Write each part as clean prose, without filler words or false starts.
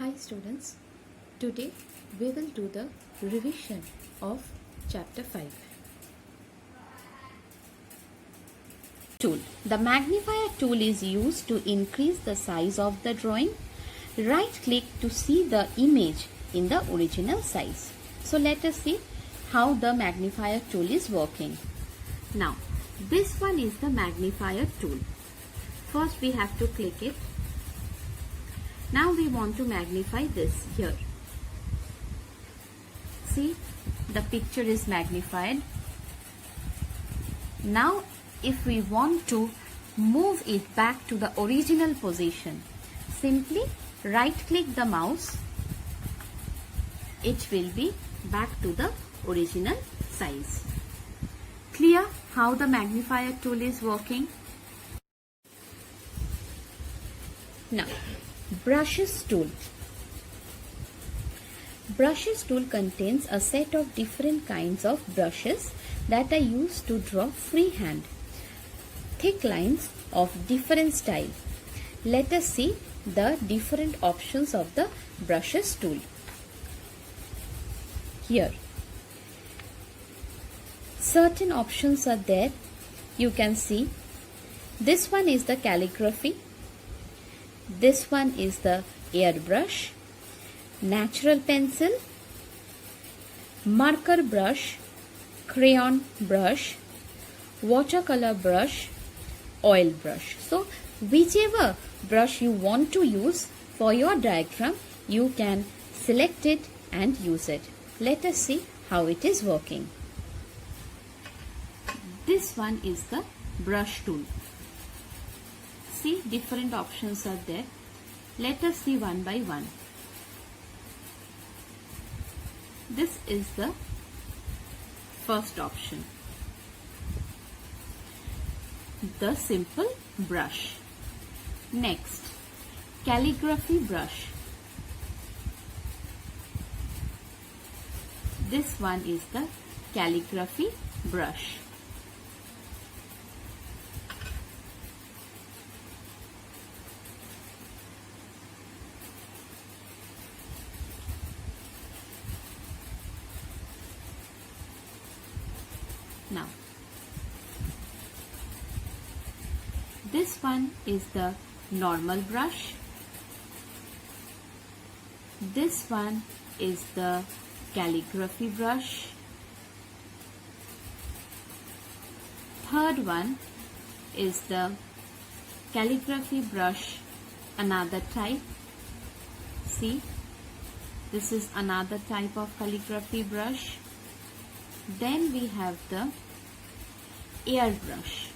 Hi students, today we will do the revision of chapter 5. Tool. The magnifier tool is used to increase the size of the drawing. Right click to see the image in the original size. So let us see how the magnifier tool is working. Now this one is the magnifier tool. First we have to click it. Now we want to magnify this here. See, the picture is magnified. Now if we want to move it back to the original position, simply right click the mouse. It will be back to the original size. Clear how the magnifier tool is working? Now, brushes tool. Brushes tool contains a set of different kinds of brushes that are used to draw freehand thick lines of different style. Let us see the different options of the brushes tool. Here, certain options are there. You can see this one is the calligraphy. This one is the airbrush, natural pencil, marker brush, crayon brush, watercolor brush, oil brush. So whichever brush you want to use for your diagram, you can select it and use it. Let us see how it is working. This one is the brush tool. See, different options are there. Let us see one by one. This is the first option, the simple brush. Next, calligraphy brush. This one is the calligraphy brush. Now, this one is the normal brush. This one is the calligraphy brush. Third one is the calligraphy brush, another type. See, this is another type of calligraphy brush. Then we have the airbrush.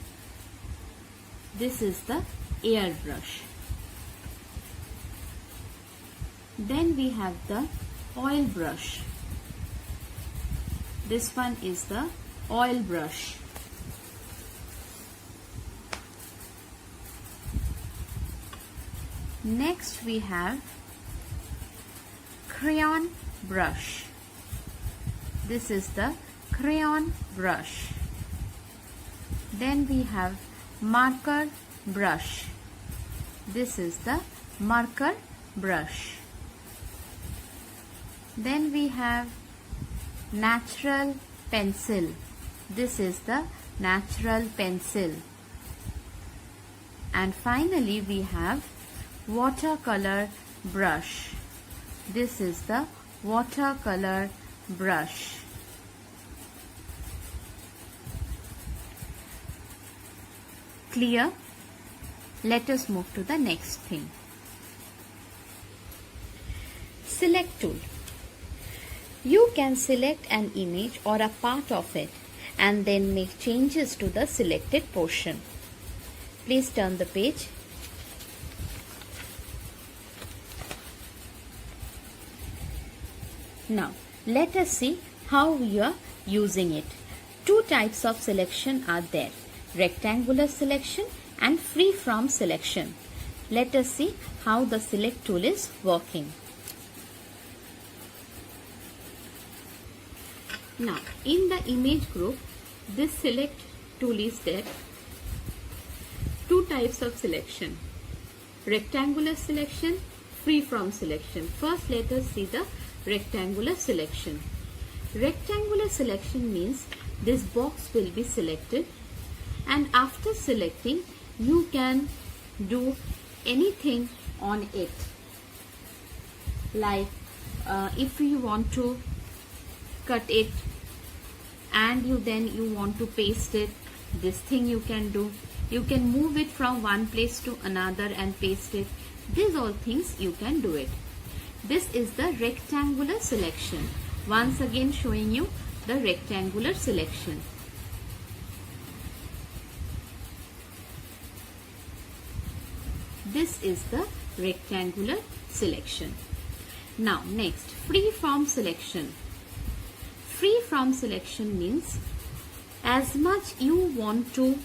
This is the airbrush. Then we have the oil brush. This one is the oil brush. Next we have crayon brush. This is the crayon brush. Then we have marker brush. This is the marker brush. Then we have natural pencil. This is the natural pencil. And finally we have watercolor brush. This is the watercolor brush. Clear? Let us move to the next thing. Select tool. You can select an image or a part of it and then make changes to the selected portion. Please turn the page. Now, let us see how we are using it. Two types of selection are there: rectangular selection and free-form selection. Let us see how the select tool is working. Now, in the image group, this select tool is there. Two types of selection: rectangular selection, free from selection. First, let us see the rectangular selection. Rectangular selection means this box will be selected, and after selecting you can do anything on it. Like if you want to cut it and you want to paste it, this thing you can do. You can move it from one place to another and paste it. These all things you can do it. This is the rectangular selection. Once again showing you the rectangular selection. This is the rectangular selection. Now next, free form selection. Free form selection means as much you want to,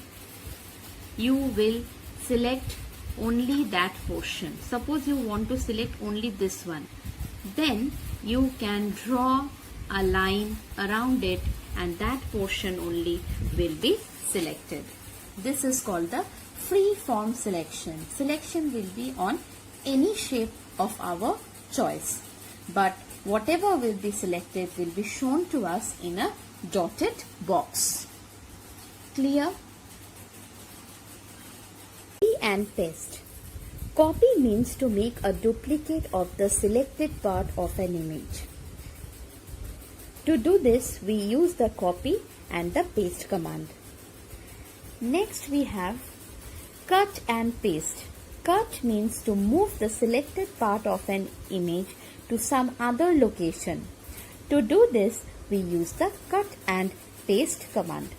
you will select only that portion. Suppose you want to select only this one, then you can draw a line around it and that portion only will be selected. This is called the free form selection. Selection will be on any shape of our choice, but whatever will be selected will be shown to us in a dotted box. Clear? Copy and paste. Copy means to make a duplicate of the selected part of an image. To do this, we use the copy and the paste command. Next we have cut and paste. Cut means to move the selected part of an image to some other location. To do this, we use the cut and paste command.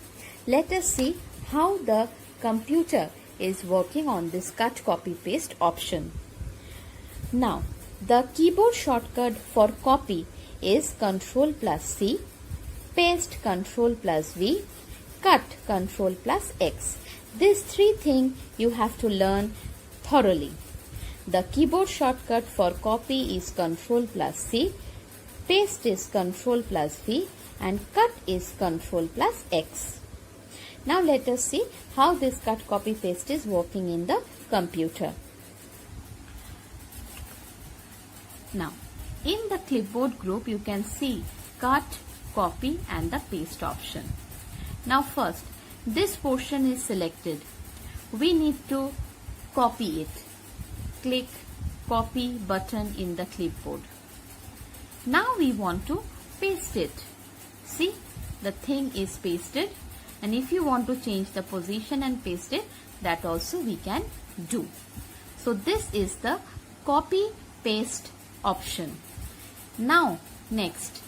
Let us see how the computer is working on this cut, copy, paste option. Now, the keyboard shortcut for copy is Ctrl plus C, paste Ctrl plus V, cut Ctrl plus X. These three things you have to learn thoroughly. The keyboard shortcut for copy is Ctrl plus C, paste is Ctrl plus V, and cut is Ctrl plus X. Now let us see how this cut, copy, paste is working in the computer. Now, in the clipboard group you can see cut, copy and the paste option. Now first, this portion is selected. We need to copy it. Click copy button in the clipboard. Now we want to paste it. See, the thing is pasted, and if you want to change the position and paste it, that also we can do. So this is the copy paste option. Now next,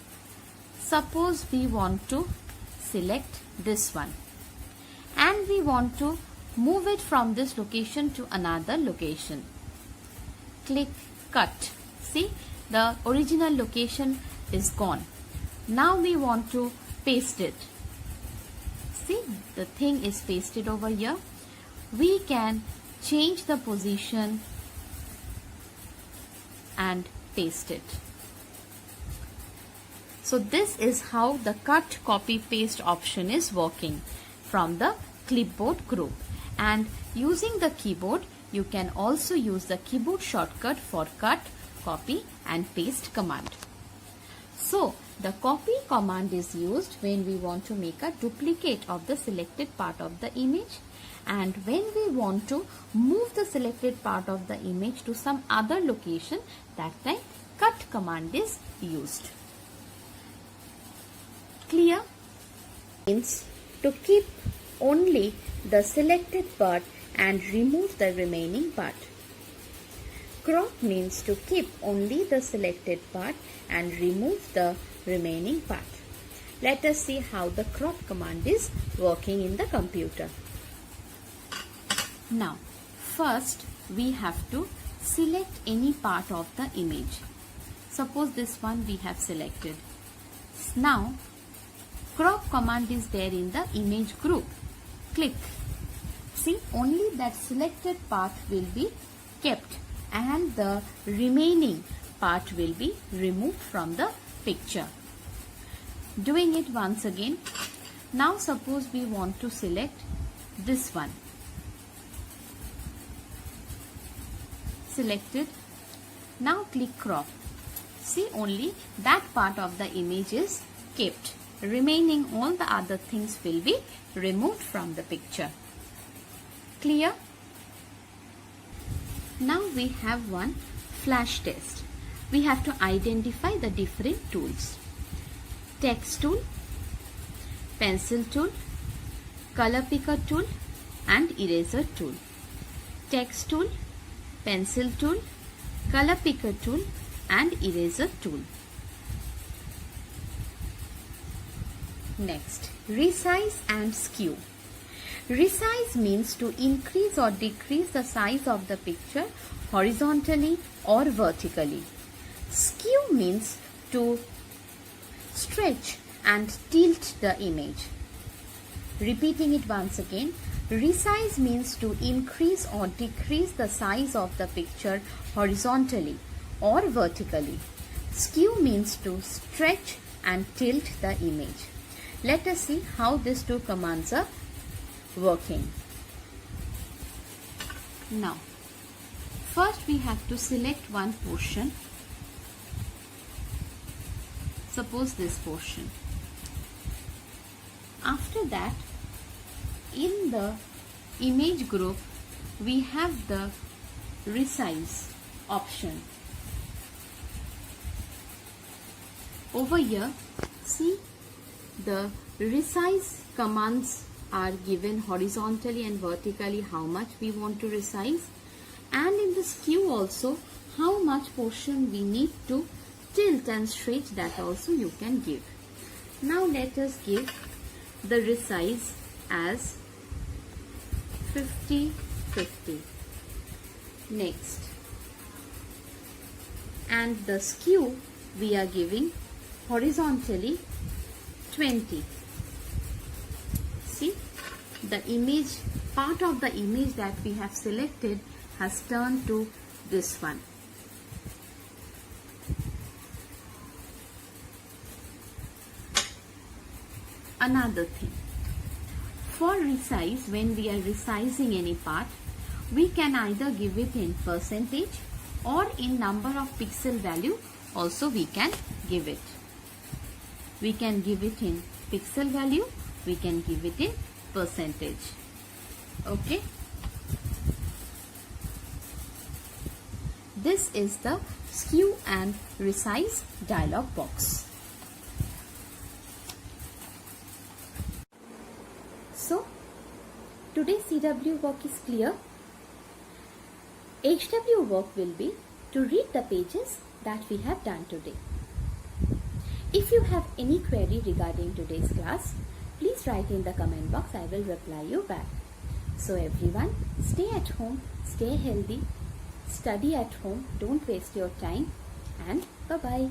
suppose we want to select this one and we want to move it from this location to another location. Click cut. See, the original location is gone. Now we want to paste it. See, the thing is pasted over here. We can change the position and paste it. So this is how the cut, copy, paste option is working from the clipboard group. And using the keyboard, you can also use the keyboard shortcut for cut, copy and paste command. So the copy command is used when we want to make a duplicate of the selected part of the image, and when we want to move the selected part of the image to some other location, that time cut command is used. Clear? Means to keep only the selected part and remove the remaining part. Crop means to keep only the selected part and remove the remaining part. Let us see how the crop command is working in the computer. Now, first we have to select any part of the image. Suppose this one we have selected. Now, crop command is there in the image group. Click. See, only that selected part will be kept and the remaining part will be removed from the picture. Doing it once again. Now suppose we want to select this one. Selected. Now click crop. See, only that part of the image is kept. Remaining all the other things will be removed from the picture. Clear? Now we have one flash test. We have to identify the different tools. Text tool, pencil tool, color picker tool and eraser tool. Text tool, pencil tool, color picker tool and eraser tool. Next, resize and skew. Resize means to increase or decrease the size of the picture horizontally or vertically. Skew means to stretch and tilt the image. Repeating it once again, resize means to increase or decrease the size of the picture horizontally or vertically. Skew means to stretch and tilt the image. Let us see how these two commands are working. Now, first we have to select one portion. Suppose this portion. After that, in the image group, we have the resize option. Over here, see, the resize commands are given horizontally and vertically how much we want to resize, and in the skew also how much portion we need to tilt and stretch, that also you can give. Now let us give the resize as 50-50. Next, and the skew we are giving horizontally 20. See, the image, part of the image that we have selected has turned to this one. Another thing, for resize, when we are resizing any part, we can either give it in percentage or in number of pixel value also we can give it. We can give it in pixel value, we can give it in percentage. Okay. This is the skew and resize dialog box. So, today's CW work is clear. HW work will be to read the pages that we have done today. If you have any query regarding today's class, please write in the comment box. I will reply you back. So everyone, stay at home, stay healthy, study at home, don't waste your time, and bye-bye.